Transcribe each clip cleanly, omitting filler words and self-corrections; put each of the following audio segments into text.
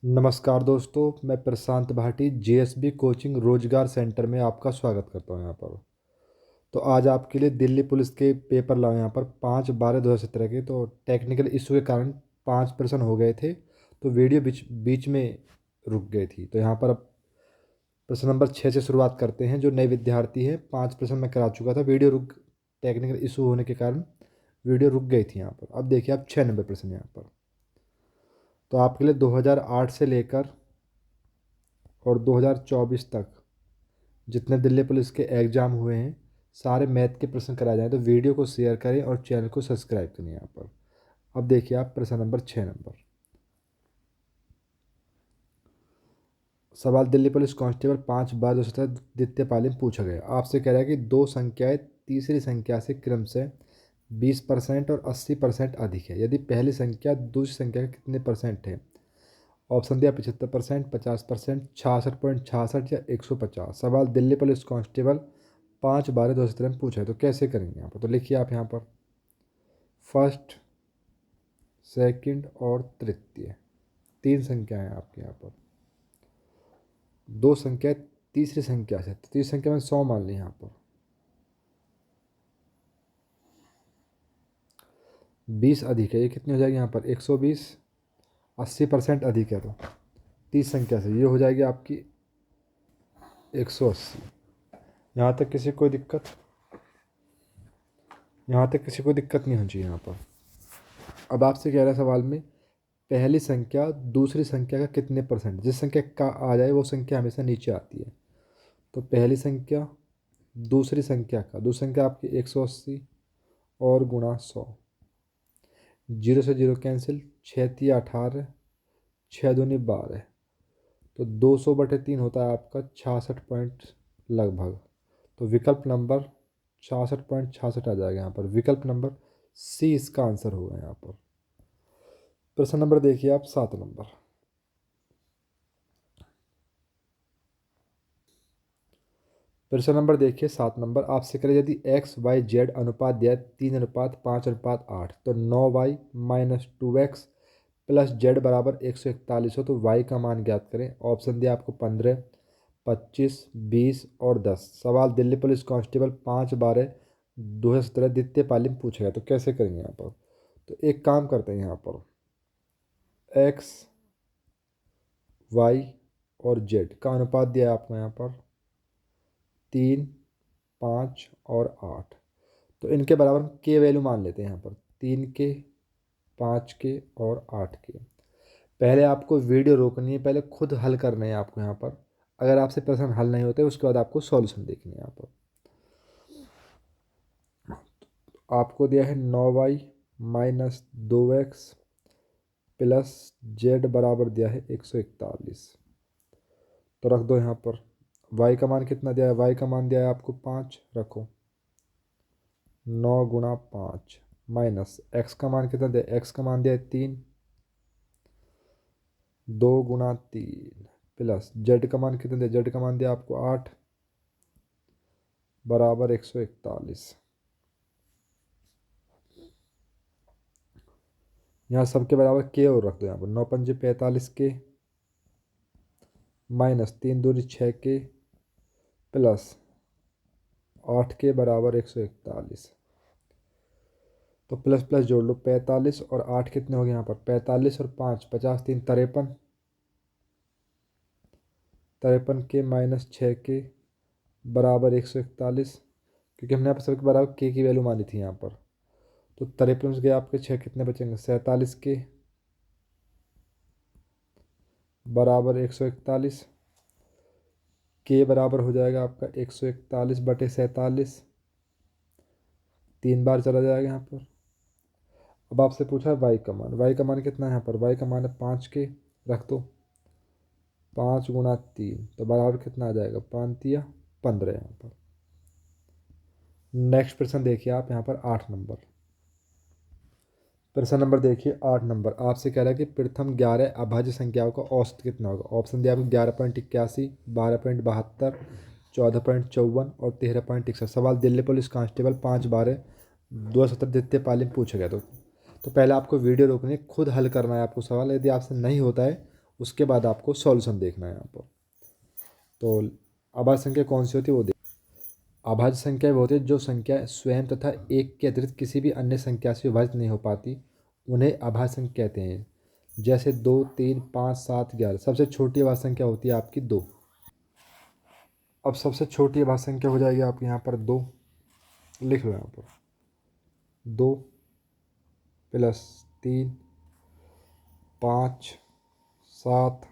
नमस्कार दोस्तों, मैं प्रशांत भाटी जेएसबी कोचिंग रोजगार सेंटर में आपका स्वागत करता हूं यहाँ पर। तो आज आपके लिए दिल्ली पुलिस के पेपर लाए यहाँ पर 5/12/2017 के। तो टेक्निकल इशू के कारण 5% हो गए थे, तो वीडियो बीच बीच में रुक गई थी। तो यहाँ पर अब प्रश्न नंबर 6 से शुरुआत करते हैं। जो नए विद्यार्थी है, 5% मैं करा चुका था, वीडियो रुक टेक्निकल इशू होने के कारण वीडियो रुक गई थी यहाँ पर। अब देखिए आप 6 नंबर प्रश्न यहाँ पर। तो आपके लिए 2008 से लेकर और 2024 तक जितने दिल्ली पुलिस के एग्ज़ाम हुए हैं, सारे मैथ के प्रश्न कराए जाएँ। तो वीडियो को शेयर करें और चैनल को सब्सक्राइब करें यहाँ पर। अब देखिए आप प्रश्न नंबर 6 नंबर सवाल दिल्ली पुलिस कांस्टेबल 5/2017 द्वितीय पाली में पूछा गया। आपसे कह रहा है कि दो संख्याएं तीसरी संख्या से क्रमशः 20% और 80% अधिक है, यदि पहली संख्या दूसरी संख्या के कितने परसेंट है। ऑप्शन दिया 75%, 50%, 66.66 या 150। सवाल दिल्ली पुलिस कांस्टेबल 5/12/2017 में पूछा है। तो कैसे करेंगे यहाँ पर। तो लिखिए आप यहाँ पर फर्स्ट, सेकंड और तृतीय, तीन संख्या है आपके यहाँ पर। दो संख्या तीसरी संख्या से, तो तीसरी संख्या में 100 मान ली यहाँ पर। 20 अधिक है, ये कितनी हो जाएगी यहाँ पर 120। 80% अधिक है, तो 30 संख्या से ये हो जाएगी आपकी 180। यहाँ तक किसी को दिक्कत, यहाँ तक किसी को दिक्कत नहीं होनी चाहिए यहाँ पर। अब आपसे कह रहा है सवाल में पहली संख्या दूसरी संख्या का कितने परसेंट, जिस संख्या का आ जाए वो संख्या हमेशा नीचे आती है। तो पहली संख्या दूसरी संख्या आपकी 180 और गुणा 100। 0 से 0 कैंसिल, 6×3 = 18, 6×2 = 12। तो 200/3 होता है आपका 66 पॉइंट लगभग। तो विकल्प नंबर 66.66 आ जाएगा यहाँ पर। विकल्प नंबर सी इसका आंसर होगा यहाँ पर। प्रश्न नंबर देखिए आप 7 नंबर। प्रश्न नंबर देखिए 7 नंबर। आपसे करें यदि XYZ अनुपात दिया है 3:5:8, तो 9y - 2x प्लस जेड बराबर 141 हो, तो y का मान ज्ञात करें। ऑप्शन दिया आपको 15, 25, 20 और 10। सवाल दिल्ली पुलिस कांस्टेबल 5/12/2017 द्वितीय पाली में पूछा गया। तो कैसे करेंगे यहाँ पर। तो एक काम करते हैं यहाँ पर, x, y और z का अनुपात दिया है आपको यहाँ पर 3, 5 और 8। तो इनके बराबर हम के वैल्यू मान लेते हैं यहाँ पर 3 के, 5 के और 8 के। पहले आपको वीडियो रोकनी है, पहले खुद हल करने हैं आपको यहाँ पर। अगर आपसे प्रश्न हल नहीं होते उसके बाद आपको सॉल्यूशन देखनी है यहाँ पर। आपको दिया है 9y - 2x प्लस जेड बराबर दिया है 141। तो रख दो यहाँ पर। y का मान कितना दिया है, y का मान दिया है आपको 5, रखो 9×5 माइनस x का मान कितना दिया, x का मान दिया है 3, 2×3 प्लस z का मान कितना दिया, z का मान दिया आपको 8 बराबर 141। यहाँ सबके बराबर के और रख दो यहाँ पर। 9×5 = 45 के माइनस 3×2 = 6 के प्लस 8 के बराबर 141। तो प्लस प्लस जोड़ लो, 45 और 8 कितने हो गए यहाँ पर 45 और 5 50, 3 53। 53 के माइनस 6 के बराबर 141, क्योंकि हमने यहाँ पर सबके बराबर के की वैल्यू मानी थी यहाँ पर। तो 53 से गए आपके 6 कितने बचेंगे 47 के बराबर 141। के बराबर हो जाएगा आपका 141/47, 3 बार चला जाएगा यहाँ पर। अब आपसे पूछा है वाई का मान। वाई का मान कितना है यहाँ पर, वाई का मान है 5 के, रख दो 5×3, तो बराबर कितना आ जाएगा 5×3 = 15 यहाँ पर। नेक्स्ट प्रश्न देखिए आप यहाँ पर 8 नंबर। प्रश्न नंबर देखिए 8 नंबर। आपसे कह रहा है कि प्रथम 11 अभाज्य संख्याओं का औसत कितना होगा। ऑप्शन दिया आपको 11.81, 12.72, 14.54 और 13.61। सवाल दिल्ली पुलिस कांस्टेबल 5/12/2017 द्वितीय पाली में पूछा गया। तो पहले आपको वीडियो रोकनी है, खुद हल करना है आपको सवाल। यदि आपसे नहीं होता है उसके बाद आपको सॉल्यूशन देखना है यहाँ पर। तो अभाज्य संख्या कौन सी होती है वो देख। अभाज्य संख्या वो होती है जो संख्या स्वयं तथा एक के अतिरिक्त किसी भी अन्य संख्या से विभाजित नहीं हो पाती, उन्हें अभाज्य संख्या कहते हैं। जैसे 2, 3, 5, 7, 11। सबसे छोटी अभाज्य संख्या होती है आपकी 2। अब सबसे छोटी अभाज्य संख्या हो जाएगी आपके यहाँ पर 2। लिख लो यहाँ पर 2 प्लस 3, 5, 7,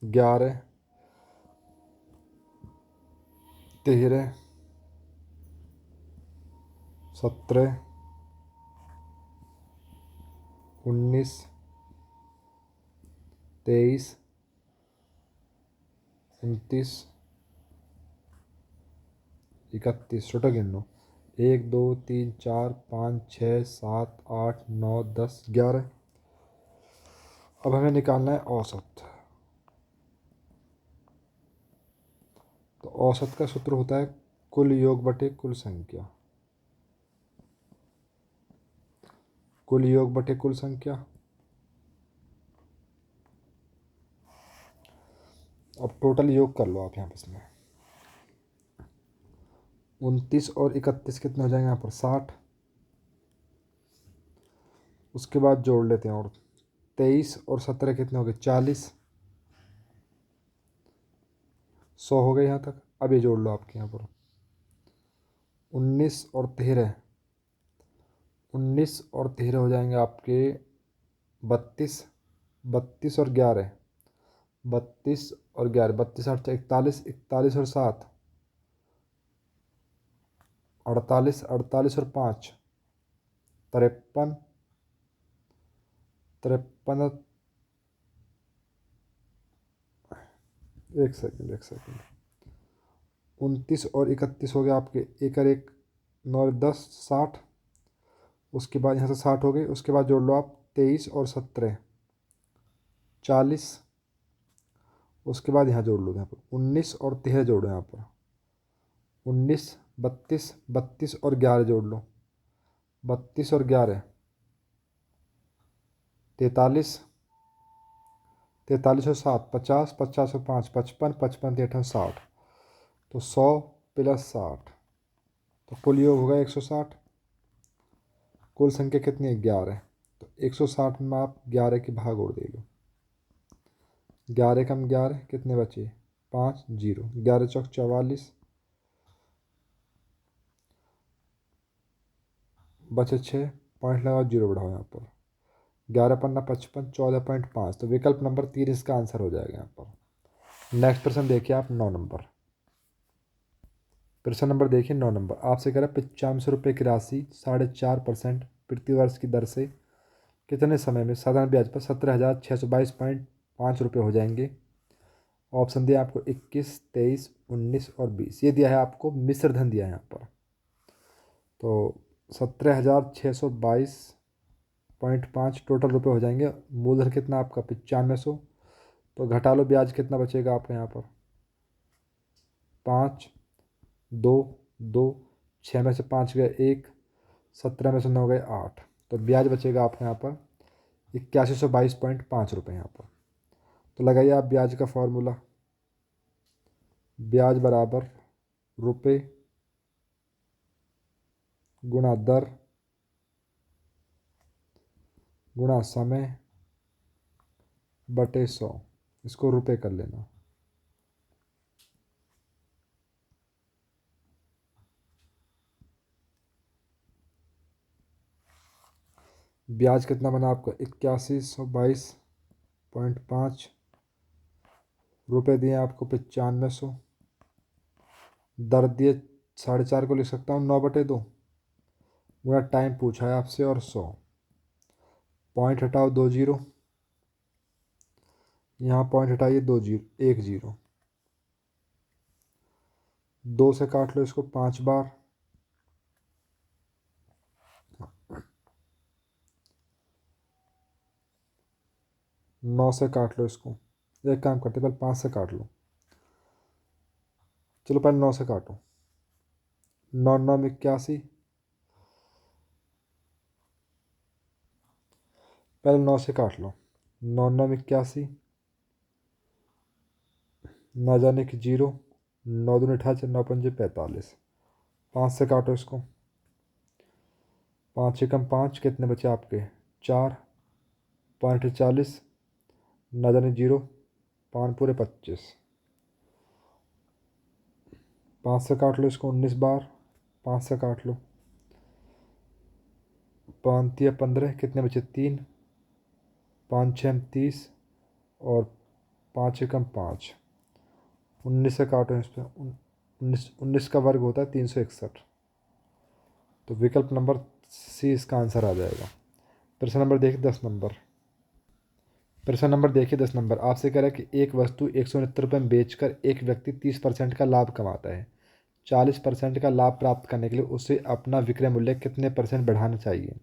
11, 13, 17, 19, 23, 29, 31। छोटा गिन लो। 1, 2, 3, 4, 5, 6, 7, 8, 9, 10, 11। अब हमें निकालना है औसत। तो औसत का सूत्र होता है कुल योग बटे कुल संख्या। कुल योग बटे कुल संख्या। अब टोटल योग कर लो आप यहाँ पर इसमें। 29 और 31 कितने हो जाएंगे यहाँ पर 60। उसके बाद जोड़ लेते हैं। और 23 और 17 कितने हो गए 40। 100 हो गए यहाँ तक। अब ये जोड़ लो आपके यहाँ पर 19 और 13। 19 और 13 हो जाएंगे आपके 32। 32 और 11। 32 और 11। 32 8 41। 41 और 7 48। 48 और 5 53। 53। एक सेकंड एक सेकंड। 29 और 31 हो गया आपके। एक और एक 9 और 10 60। उसके बाद यहाँ से 60 हो गए। उसके बाद जोड़ लो आप 23 और 17 40। उसके बाद यहाँ जोड़ लो। यहाँ पर 19 और 13 जोड़ो यहाँ पर 19 32। 32 और 11 जोड़ लो 32 और 11 43। 43 और 7 50। 50 और 5 55। 55 8 60। तो 100 प्लस 60। तो कुल योग होगा 160। कुल संख्या कितनी है 11। तो 160 में आप 11 के भाग और दे लो। 11 कम 11 कितने बचे 5 0। 11 चौक 44। बचे 6। पॉइंट लगाओ जीरो बढ़ाओ यहाँ पर। 11 पन्ना 55। 14.5। तो विकल्प नंबर 3 इसका आंसर हो जाएगा यहाँ पर। नेक्स्ट प्रश्न देखिए आप 9 नंबर। प्रश्न नंबर देखिए 9 नंबर। आपसे कह रहा है 9500 रुपये की राशि 4.5% प्रति वर्ष की दर से कितने समय में साधारण ब्याज पर 17,622.5 रुपये हो जाएंगे। ऑप्शन दिया आपको 21, 23, 19 और 20। ये दिया है आपको मिश्र धन दिया है यहाँ पर। तो 17,622.5 टोटल रुपये हो जाएंगे। मूलधन कितना आपका 9500। तो घटा लो ब्याज कितना बचेगा आपका यहाँ पर 5 2 2। 6 में से 5 गए 1। 17 में से 9 गए 8। तो ब्याज बचेगा आपके यहाँ पर 8122.5 रुपये यहाँ पर। तो लगाइए आप ब्याज का फॉर्मूला। ब्याज बराबर रुपये गुणा दर गुणा समय बटे 100। इसको रुपये कर लेना। ब्याज कितना बना आपका 8122.5। रुपये दिए आपको 9500। दर दिए 4.5 को लिख सकता हूँ 9/2। गुणा टाइम पूछा है आपसे और 100। पॉइंट हटाओ 2 जीरो। यहाँ पॉइंट हटाइए 2 जीरो 1 जीरो। 2 से काट लो इसको 5 बार। 9 से काट लो इसको। एक काम करते पहले 5 से काट लो। चलो पहले 9 से काटो। 9 9 में 81। पहले 9 से काट लो। 9 9 में 81। ना जाने की जीरो, 9 दूनी 18, 9 पंजे 45। 5 से काटो इसको। 5 एकम 5, कितने बचे आपके? 4। 5 × 40, ना जाने जीरो, 5 पूरे 25। 5 से काट लो इसको 19 बार। 5 से काट लो। 5 × 15, कितने बचे? 3। 5 × 6 = 30, और 5 एकम 5। 19 से काटो इस पर। 19 का वर्ग होता है 361। तो विकल्प नंबर सी इसका आंसर आ जाएगा। प्रश्न नंबर देखिए 10 नंबर। प्रश्न नंबर देखिए 10 नंबर। आपसे कह रहा है कि एक वस्तु 169 रुपये में बेचकर एक व्यक्ति 30% का लाभ कमाता है। 40% का लाभ प्राप्त करने के लिए उसे अपना विक्रय मूल्य कितने % बढ़ाना चाहिए?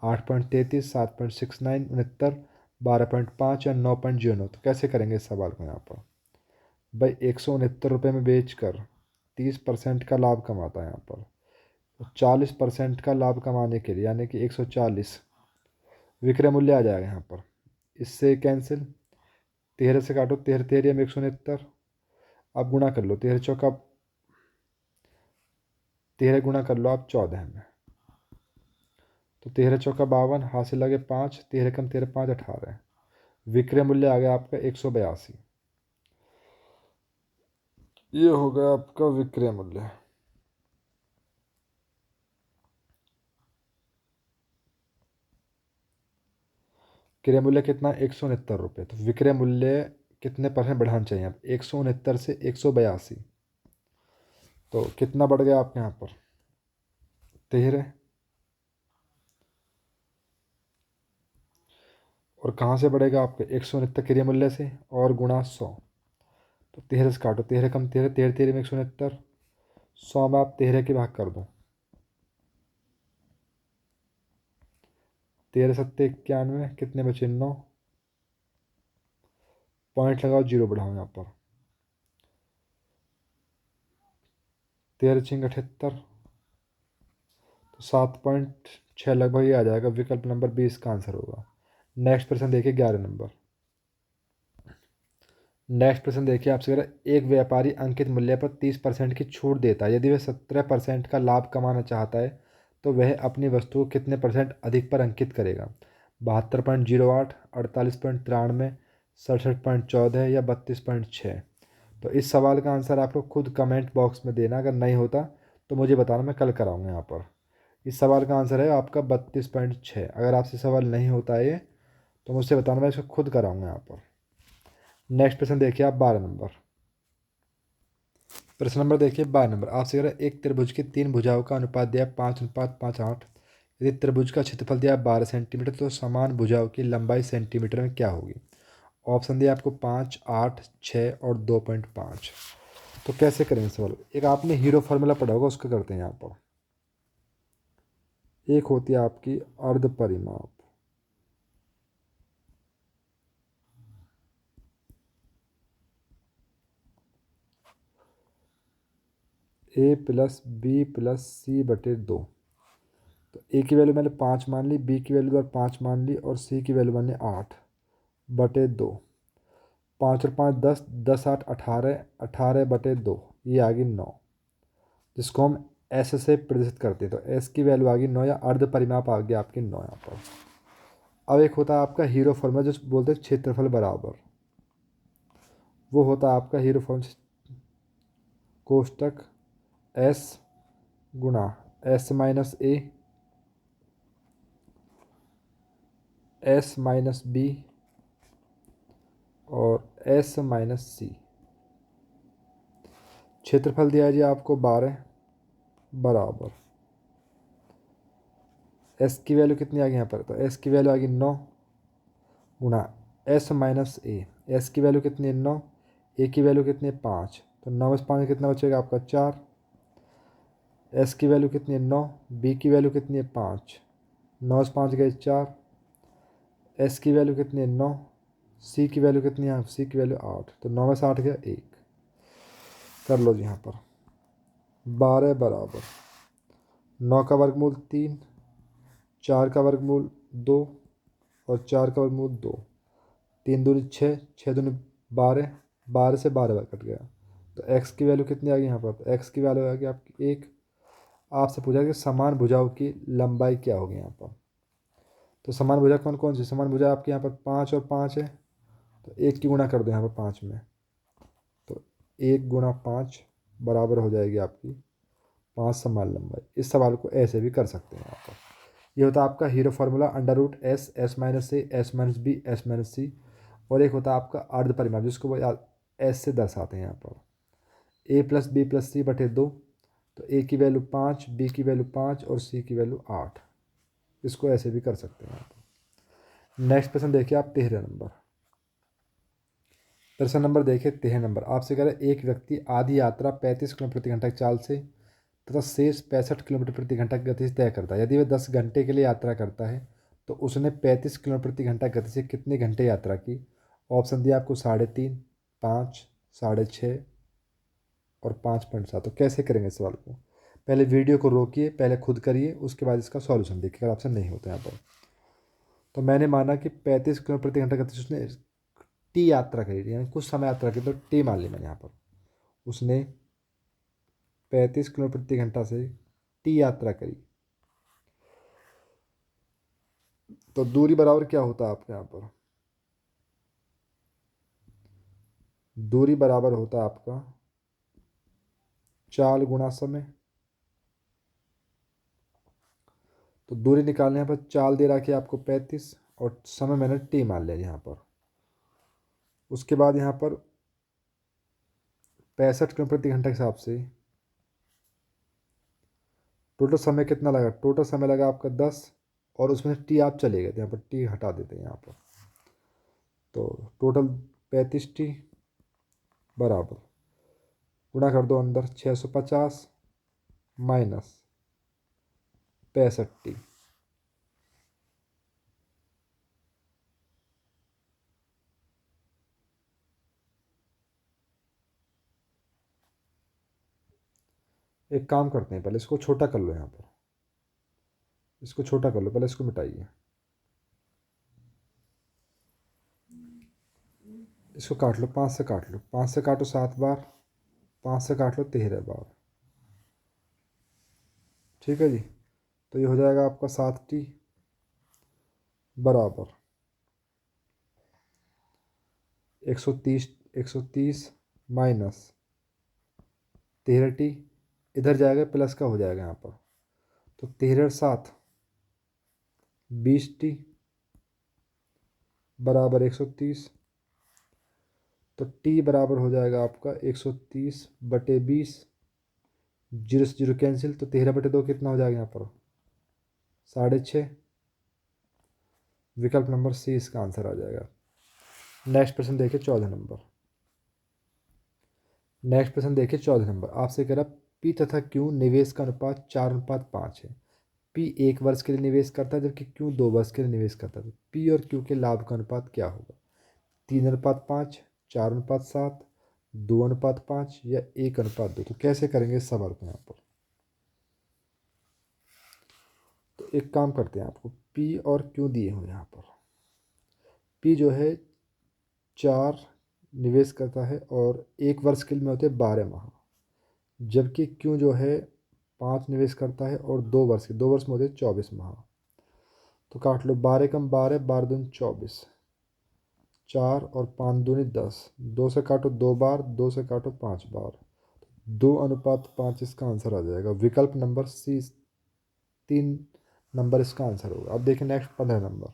8.33, 7.69, 69, 12.5 या 9.09। तो कैसे करेंगे इस सवाल को यहाँ पर? भाई 169 रुपये में बेचकर 30% का लाभ कमाता है यहाँ पर। 40% का लाभ कमाने के लिए यानी कि 140 विक्रय मूल्य आ जाएगा यहाँ पर। इससे कैंसिल। 13 से काटो। 13 13 में 169। अब गुणा कर लो। 13 चौका 13 गुणा कर लो आप 14 में। तो 13 चौका 52, हासिल लगे 5। 13 कम 13 5 18। विक्रय मूल्य आ गया आपका 182। ये हो गया आपका विक्रय मूल्य। क्रय मूल्य कितना? 169 रुपये। तो विक्रय मूल्य कितने % बढ़ाना चाहिए आप? 169 से 182। तो कितना बढ़ गया आपके यहाँ पर? 13। और कहाँ से बढ़ेगा आपके? 169 क्रय मूल्य से, और गुणा 100। तो 13 से काटो। 13 कम 13, 13 13 में 169। 100 में आप 13 के भाग कर दो। 13 सत्ते 91, कितने बचे? 9। पॉइंट लगाओ, जीरो बढ़ाओ यहाँ पर। 13 छिंग 78। तो 7.6 लगभग ये आ जाएगा। विकल्प नंबर 20 का आंसर होगा। नेक्स्ट प्रश्न देखिए 11 नंबर। नेक्स्ट प्रश्न देखिए आपसे कह रहा है, एक व्यापारी अंकित मूल्य पर 30% की छूट देता है। यदि वह 17% का लाभ कमाना चाहता है तो वह अपनी वस्तु को कितने % अधिक पर अंकित करेगा? 72.08, 48.93, 67.14 या 32.6। तो इस सवाल का आंसर आपको खुद कमेंट बॉक्स में देना। अगर नहीं होता तो मुझे बताना, मैं कल कराऊंगा यहाँ पर। इस सवाल का आंसर है आपका 32.6। अगर आपसे सवाल नहीं होता है ये तो मुझसे बताना, मैं इसको खुद कराऊंगा यहाँ पर। नेक्स्ट प्रश्न देखिए आप 12 नंबर। प्रश्न नंबर देखिए 12 नंबर। आपसे कह रहा है, एक त्रिभुज की 3 भुजाओं का अनुपात दिया 5:5:8। यदि त्रिभुज का क्षेत्रफल दिया 12 सेंटीमीटर तो समान भुजाओं की लंबाई सेंटीमीटर में क्या होगी? ऑप्शन दिया आपको 5, 8, 6 और 2.5। तो कैसे करेंगे सवाल? एक आपने हीरो फार्मूला पढ़ा होगा, उसका करते हैं यहाँ पर। एक होती है आपकी अर्ध परिमाप। A+B+C/2। तो ए की वैल्यू मैंने 5 मान ली, बी की वैल्यू 5 मान ली, और सी की वैल्यू मैंने 8/2। 5 और 5 10, 10 8 18, 18/2, ये आ गई 9। जिसको हम एस से प्रदर्शित करते हैं। तो एस की वैल्यू आ गई 9, या अर्ध परिमाप आ गया आपकी 9 यहाँ पर। अब एक होता है आपका हीरो फॉर्मूला, जो बोलते हैं क्षेत्रफल बराबर। वो होता है आपका हीरो फॉर्मूला, कोष्टक एस गुणा S-A, S-B और S-C। क्षेत्रफल दिया है जी आपको 12 बराबर। एस की वैल्यू कितनी आ गई यहाँ पर? तो एस की वैल्यू आ गई 9 गुणा S-A। एस की वैल्यू कितनी है? 9। ए की वैल्यू कितनी है? 5। तो 9 में से 5 कितना बचेगा आपका? 4। एस की वैल्यू कितनी है? 9। बी की वैल्यू कितनी है? 5। 9 से 5 गए 4। एस की वैल्यू कितनी है? 9। सी की वैल्यू कितनी है? सी की वैल्यू 8। तो 9 में से 8 गया 1। कर लो जी यहाँ पर। 12 बराबर 9 का वर्गमूल 3, 4 का वर्गमूल 2 और 4 का वर्गमूल 2। 3 दूनी 6, 6 दूनी 12 12 से 12 बार कट गया। तो एक्स की वैल्यू कितनी आ गई यहाँ पर? तो एक्स की वैल्यू आ गई आपकी 1। आपसे पूछा कि समान भुजाओं की लंबाई क्या होगी यहाँ पर। तो समान भुजा कौन कौन सी? समान भुजा आपके यहाँ पर 5 और 5 है, तो 1 की गुणा कर दो यहाँ पर 5 में। तो 1 × 5 बराबर हो जाएगी आपकी 5 समान लंबाई। इस सवाल को ऐसे भी कर सकते हैं यहाँ पर। ये होता है आपका hero formula √S S-A S-B S-C। और एक होता है आपका अर्ध परिमाप, जिसको वो एस से दर्शाते हैं यहाँ पर। A+B+C/2। तो ए की वैल्यू 5, बी की वैल्यू 5 और सी की वैल्यू 8। इसको ऐसे भी कर सकते हैं यहाँ पर। नेक्स्ट प्रश्न देखिए आप 13 नंबर। प्रश्न नंबर देखिए 13 नंबर। आपसे कह रहे हैं एक व्यक्ति आधी यात्रा 35 किलोमीटर प्रति घंटा की चाल से तथा शेष 65 किलोमीटर प्रति घंटा की गति से तय करता है। यदि वह 10 घंटे के लिए यात्रा करता है तो उसने 35 किलोमीटर प्रति घंटा गति से कितने घंटे यात्रा की? ऑप्शन दिया आपको 3.5, 5, 6.5 और 5.7। तो कैसे करेंगे इस सवाल को? पहले वीडियो को रोकिए, पहले खुद करिए, उसके बाद इसका सॉल्यूशन देखिए अगर ऑप्शन नहीं होता यहाँ पर। तो मैंने माना कि 35 किलोमीटर प्रति घंटा गति से उसने टी यात्रा करी थी, यानी कुछ समय यात्रा की, तो टी मान ली मैंने यहाँ पर। उसने 35 किलोमीटर प्रति घंटा से टी यात्रा करी। तो दूरी बराबर क्या होता है आपके यहाँ पर? दूरी बराबर होता है आपका चाल गुणा समय। तो दूरी निकालने यहाँ पर चाल दे रखी है आपको 35 और समय मैंने टी मान लिया यहाँ पर। उसके बाद यहाँ पर 65 किलोमीटर प्रति घंटा के हिसाब से टोटल समय कितना लगा? टोटल समय लगा आपका 10 और उसमें टी आप चले गए थे, यहाँ पर टी हटा देते हैं यहाँ पर। तो टोटल 35 टी बराबर गुणा कर दो अंदर 650 माइनस 65 टी। एक काम करते हैं, पहले इसको छोटा कर लो यहाँ पर। इसको छोटा कर लो, पहले इसको मिटाइए। इसको काट लो, 5 से काट लो, 5 से काटो 7 बार, 5 से काट लो 13 बार। ठीक है जी। तो ये हो जाएगा आपका 7 टी बराबर 130 माइनस 13 टी। इधर जाएगा प्लस का हो जाएगा यहाँ पर। तो 13 × 7 20 टी बराबर 130। तो टी बराबर हो जाएगा आपका 130/20। 0 से 0 कैंसिल, तो 13/2 कितना हो जाएगा यहाँ पर? 6.5। विकल्प नंबर सी इसका आंसर आ जाएगा। नेक्स्ट प्रश्न देखिए 14 नंबर। नेक्स्ट प्रश्न देखिए 14 नंबर। आपसे कह रहा पी तथा क्यू निवेश का अनुपात 4:5 है। पी 1 वर्ष के लिए निवेश करता है जबकि क्यू 2 वर्ष के लिए निवेश करता है। पी और क्यू के लाभ का अनुपात क्या होगा? 3:5, 4:7, 2:5 या 1:2। तो कैसे करेंगे इस सवाल को यहाँ पर? तो एक काम करते हैं, आपको पी और क्यू दिए हुए यहाँ पर। पी जो है 4 निवेश करता है और 1 वर्ष के लिए में होते हैं 12 माह, जबकि क्यू जो है 5 निवेश करता है और 2 वर्ष में होते हैं 24 माह। तो काट लो, 12 × 12, 12×2 24, 4 और 5×2 10, 2 से काटो 2 बार, 2 से काटो 5 बार, 2:5 इसका आंसर आ जाएगा। विकल्प नंबर सी 3 नंबर इसका आंसर होगा। अब देखिए नेक्स्ट 15 नंबर।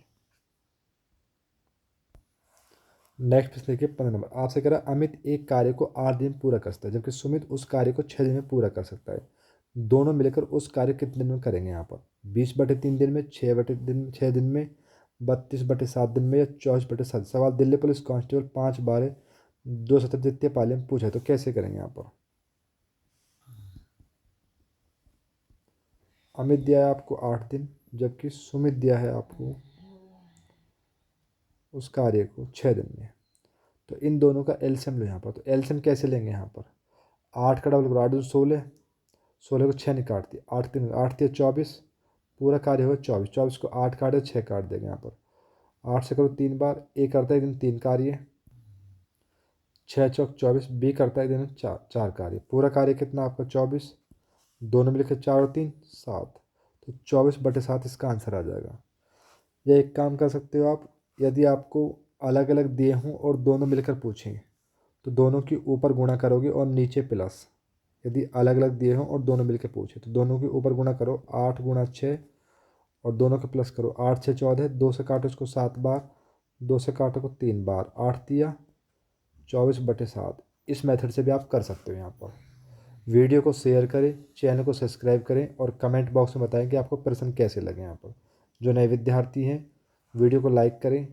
नेक्स्ट प्रश्न देखिए 15 नंबर। आपसे कह रहा है अमित एक कार्य को 8 दिन में पूरा कर सकता है जबकि सुमित उस कार्य को 6 दिन में पूरा कर सकता है। दोनों मिलकर उस कार्य कितने दिन में करेंगे? यहाँ पर 20/3 दिन में, 6 दिन में, 32/7 दिन में या 24/7। सवाल दिल्ली पुलिस कांस्टेबल 5/12 2 द्वितीय पाली में पूछा है। तो कैसे करेंगे यहाँ पर? अमित दिया है आपको 8 दिन जबकि सुमित दिया है आपको उस कार्य को 6 दिन में। तो इन दोनों का एलसीएम लो यहाँ पर। तो एलसीएम कैसे लेंगे यहाँ पर? 8 का डबल करो, 8 दूनी 16, 16 को 6 नहीं काटती, 8 24, पूरा कार्य होगा 24, 24 को 8 काटे 6 काट देंगे यहाँ पर। 8 से करो 3 बार, एक करता है 3 कार्य, छः चौक 24, बी करता है दिन में चार चार कार्य। पूरा कार्य कितना आपका 24, दोनों मिलकर 4 और 3 7, तो 24/7 इसका आंसर आ जाएगा। या एक काम कर सकते हो आप, यदि आपको अलग अलग दिए हों और दोनों मिलकर पूछें तो दोनों के ऊपर गुणा करोगे और नीचे प्लस। यदि अलग अलग दिए हों और दोनों मिलकर पूछे तो दोनों के ऊपर गुणा करो, 8 × 6, और दोनों के प्लस करो, 8 × 6 = 14, 2 से काटो इसको 7 बार, 2 से काटो को 3 बार, 8 तिया 24/7। इस मेथड से भी आप कर सकते हो यहाँ पर। वीडियो को शेयर करें, चैनल को सब्सक्राइब करें और कमेंट बॉक्स में बताएं कि आपको प्रश्न कैसे लगे। यहाँ पर जो नए विद्यार्थी हैं वीडियो को लाइक करें,